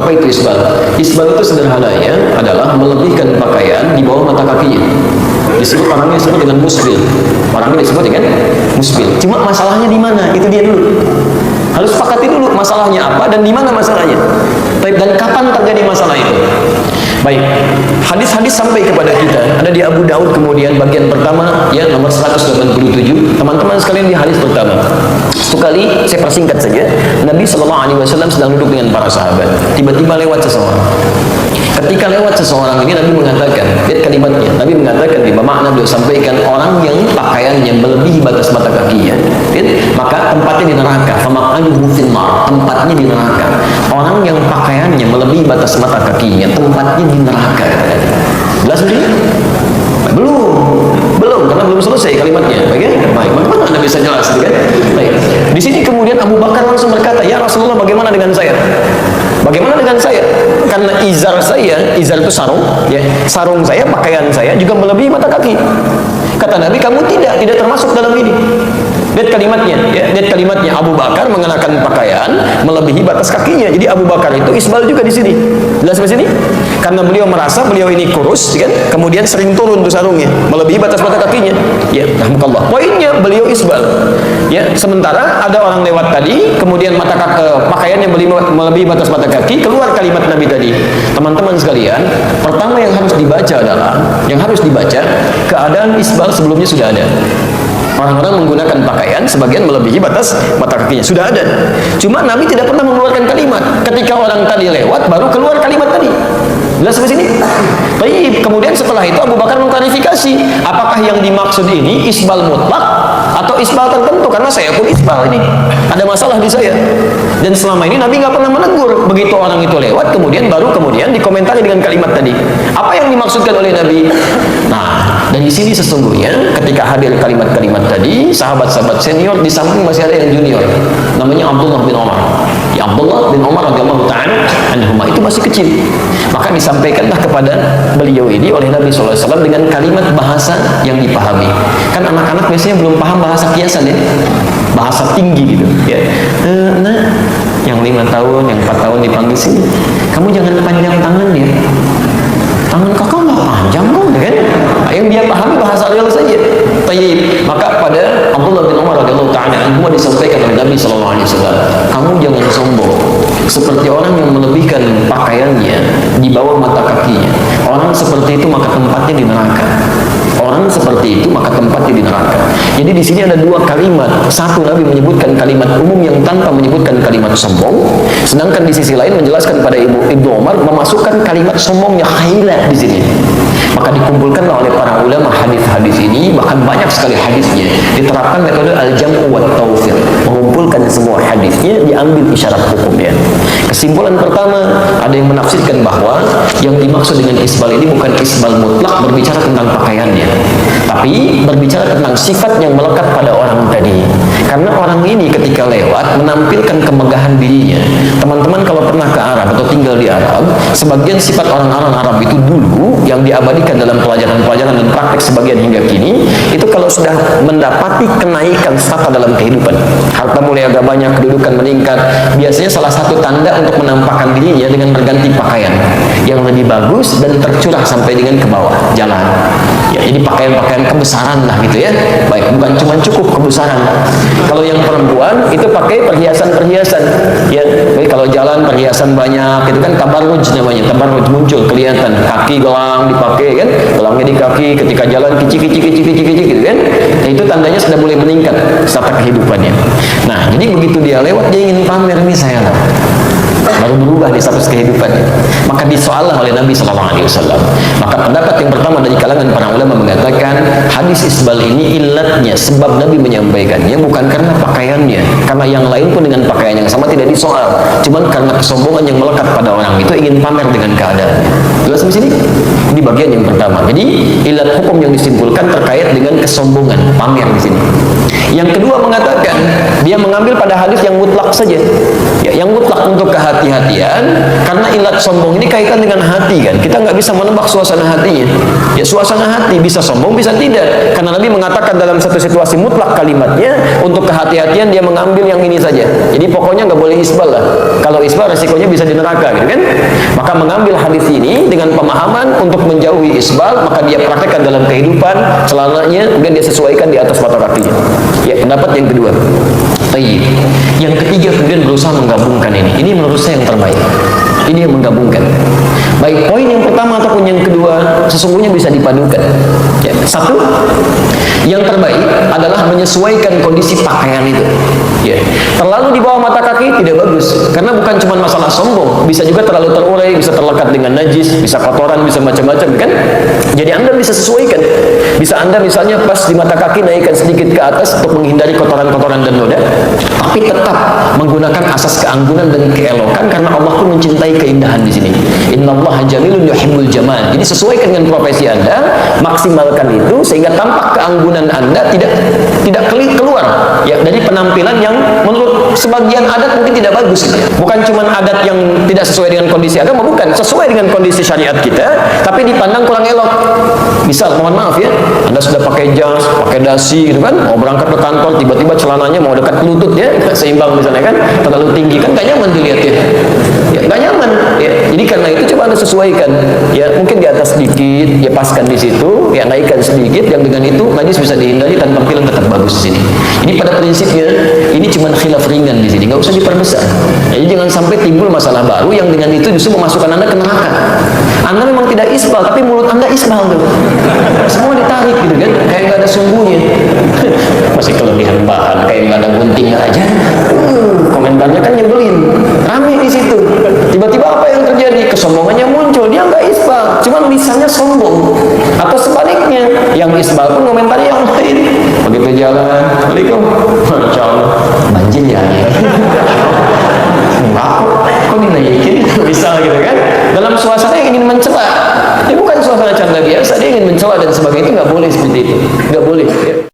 Apa itu isbal? Isbal itu sederhananya adalah melebihkan pakaian di bawah mata kakinya. Disebut orangnya disebut dengan musbil. Orangnya disebut dengan musbil. Cuma masalahnya di mana? Itu dia dulu. Harus sepakati dulu masalahnya apa dan di mana masalahnya. Dan kapan terjadi masalah itu? Baik, hadis-hadis sampai kepada kita. Ada di Abu Daud kemudian bagian pertama ya nomor 187. Teman-teman sekalian di hadis pertama. Satu kali saya persingkat saja. Nabi SAW sedang duduk dengan para sahabat. Tiba-tiba lewat seseorang. Ketika lewat seseorang ini Nabi mengatakan, lihat kalimatnya. Nabi mengatakan di makna beliau sampaikan orang yang pakaiannya melebihi batas mata kakinya. Lihat, maka tempatnya di neraka. Famaqaduhu finnar, tempatnya di neraka. Orang yang pakaiannya melebihi batas mata kakinya, tempatnya di neraka. Jelas ini? Belum, karena belum selesai kalimatnya. Baik, bagaimana Anda bisa jelas, kan? Baik. Di sini kemudian Abu Bakar langsung berkata, ya Rasulullah, bagaimana dengan saya? Bagaimana dengan saya? Karena izar itu sarung, ya, sarung saya, pakaian saya juga melebihi mata kaki. Kata Nabi, kamu tidak termasuk dalam ini. Lihat kalimatnya, ya, lihat kalimatnya. Abu Bakar mengenakan pakaian melebihi batas kakinya. Jadi Abu Bakar itu isbal juga di sini. Jelas di sini? Karena beliau merasa beliau ini kurus, kan? Kemudian sering turun tuh sarungnya, melebihi batas mata kakinya. Ya, rahmatullah. Poinnya beliau isbal. Ya, sementara ada orang lewat tadi, kemudian pakaiannya melebihi batas mata kaki, keluar kalimat Nabi tadi. Teman-teman sekalian, pertama yang harus dibaca keadaan isbal sebelumnya sudah ada. Orang-orang menggunakan pakaian sebagian melebihi batas mata kakinya, sudah ada. Cuma Nabi tidak pernah mengeluarkan kalimat. Ketika orang tadi lewat, baru keluar kalimat tadi. Jelas sampai sini? Baik, kemudian setelah itu Abu Bakar mengklarifikasi, apakah yang dimaksud ini isbal mutlak atau isbal tertentu? Karena saya pun isbal ini, ada masalah di saya. Dan selama ini Nabi nggak pernah menegur. Begitu orang itu lewat, kemudian dikomentari dengan kalimat tadi. Apa yang dimaksudkan oleh Nabi? Nah, dan di sini sesungguhnya ketika hadir kalimat-kalimat tadi, sahabat-sahabat senior di samping masih ada yang junior, namanya Abdullah bin Umar. Ya, Abdullah bin Umar radhiyallahu ta'ala anhuma itu masih kecil. Maka disampaikanlah kepada beliau ini oleh Nabi SAW dengan kalimat bahasa yang dipahami. Kan anak-anak biasanya belum paham bahasa kiasan ya, bahasa tinggi gitu ya. Nah, yang 5 tahun, yang 4 tahun dipanggil sini, kamu jangan panjang tangan ya. Tangan kakak nggak panjang kok, kan? Nah, yang dia pahami bahasa real saja. Tayyib. Maka pada Abdullah bin Umar radhiyallahu ta'ala anhu disampaikan oleh Nabi SAW, kamu jangan sombong seperti orang yang melebihkan pakaiannya di bawah mata kakinya. Orang seperti itu maka tempatnya di neraka. Orang seperti itu maka tempatnya di neraka. Jadi di sini ada dua kalimat. Satu, Nabi menyebutkan kalimat umum yang tanpa menyebutkan kalimat sombong. Sedangkan di sisi lain menjelaskan pada Ibnu Umar memasukkan kalimat sombongnya khailah di sini. Maka dikumpulkanlah oleh para ulama hadis-hadis ini, bahkan banyak sekali hadisnya. Diterapkan metode al-jam'u wa tawfiq, mengumpulkan semua hadisnya, diambil isyarat hukumnya. Kesimpulan pertama, ada yang menafsirkan bahwa yang dimaksud dengan isbal ini bukan isbal mutlak berbicara tentang pakaiannya, tapi berbicara tentang sifat yang melekat pada orang tadi. Karena orang ini ketika lewat menampilkan kemegahan dirinya. Teman-teman kalau pernah ke Arab atau tinggal di Arab, sebagian sifat orang-orang Arab itu dulu yang diabadikan dalam pelajaran-pelajaran dan praktek sebagian hingga kini, itu kalau sudah mendapati kenaikan strata dalam kehidupan, harta mulai agak banyak, kedudukan meningkat, biasanya salah satu tanda untuk menampakkan dirinya dengan berganti pakaian yang lebih bagus dan tercurah sampai dengan ke bawah jalan. Ya, jadi pakaian-pakaian kebesaran lah gitu ya. Baik, bukan cuma cukup kebesaran. Kalau yang perempuan itu pakai perhiasan-perhiasan. Ya, jadi kalau jalan perhiasan banyak, itu kan tabarruj namanya. Tabarruj muncul kelihatan, kaki gelang dipakai kan, gelangnya di kaki, ketika jalan kici-kici gitu kan. Nah, itu tandanya sudah mulai meningkat strata kehidupannya. Nah, jadi begitu dia lewat dia ingin pamer, ini saya lah. Baru berubah di status kehidupan. Maka disoallah oleh Nabi SAW. Maka pendapat yang pertama dari kalangan para ulama mengatakan hadis isbal ini illatnya, sebab Nabi menyampaikannya bukan karena pakaiannya, karena yang lain pun dengan pakaian yang sama tidak disoal, cuman karena kesombongan yang melekat pada orang itu, ingin pamer dengan keadaannya. Jelas di sini? Ini bagian yang pertama. Jadi illat hukum yang disimpulkan terkait dengan kesombongan, pamer di sini. Yang kedua mengatakan dia mengambil pada hadis yang mutlak saja, ya, yang mutlak untuk kehati-hatian, karena ilat sombong ini kaitan dengan hati kan. Kita nggak bisa menebak suasana hatinya. Ya, suasana hati bisa sombong bisa tidak, karena Nabi mengatakan dalam satu situasi mutlak kalimatnya untuk kehati-hatian dia mengambil yang ini saja. Jadi pokoknya nggak boleh isbal lah. Kalau isbal resikonya bisa di neraka gitu kan. Maka mengambil hadis ini dengan pemahaman untuk menjauhi isbal, maka dia praktekkan dalam kehidupan, celananya kemudian dia sesuaikan di atas mata kakinya. Ya, pendapat yang kedua. Baik. Yang ketiga kemudian berusaha menggabungkan ini. Ini menurut saya yang terbaik. Ini yang menggabungkan. Baik poin yang pertama ataupun yang kedua sesungguhnya bisa dipadukan. Ya, satu, yang terbaik adalah menyesuaikan kondisi pakaian itu. Ya, terlalu di bawah mata kaki tidak bagus, karena bukan cuma masalah sombong, bisa juga terlalu terurai, bisa terlekat dengan najis, bisa kotoran, bisa macam-macam kan. Jadi Anda bisa sesuaikan. Bisa Anda misalnya pas di mata kaki naikkan sedikit ke atas untuk menghindari kotoran-kotoran dan noda, tapi tetap menggunakan asas keanggunan dan keelokan, karena Allah pun mencintai keindahan di sini. Innallaha jamilun yuhibbul jamal. Jadi sesuaikan dengan profesi Anda, maksimalkan itu sehingga tampak keanggunan Anda tidak keluar ya dari penampilan yang menurut sebagian adat mungkin tidak bagus. Bukan cuma adat yang tidak sesuai dengan kondisi agama, bukan, sesuai dengan kondisi syariat kita, tapi dipandang kurang elok. Misal, mohon maaf ya, Anda sudah pakai jas, pakai dasi gitu kan, mau berangkat ke kantor, tiba-tiba celananya mau dekat lutut ya, seimbang misalnya kan, terlalu tinggi kan gak nyaman dilihatnya. Ya, gak nyaman ya. Jadi karena itu coba Anda sesuaikan. Ya, mungkin di atas sedikit, ya paskan di situ, ya naikkan sedikit, yang dengan itu najis bisa dihindari dan tampilan tetap bagus di sini. Jadi pada prinsipnya ini cuma khilaf ringan di sini, nggak usah diperbesar. Jadi jangan sampai timbul masalah baru yang dengan itu justru memasukkan Anda ke neraka. Anda memang tidak isbal, tapi mulut Anda isbal tuh. Semua ditarik gitu kan, kayak nggak ada sumbunya. Masih kelebihan bahan, kayak nggak ada guntingnya aja. Komentarnya kan nyebelin, rame di situ. Tiba-tiba apa yang terjadi? Kesombongannya muncul. Dia nggak isbal, cuman lisannya sombong. Atau sebaliknya, yang isbal pun komentarnya yang lain. Begitu jalan, Assalamualaikum, Masya Allah, banjir ya. Kok dinaikin? Misal gitu kan. Dalam suasana yang ingin mencela. Ini bukan suasana canda biasa, dia ingin mencela dan sebagainya, itu nggak boleh seperti itu. Nggak boleh. Ya.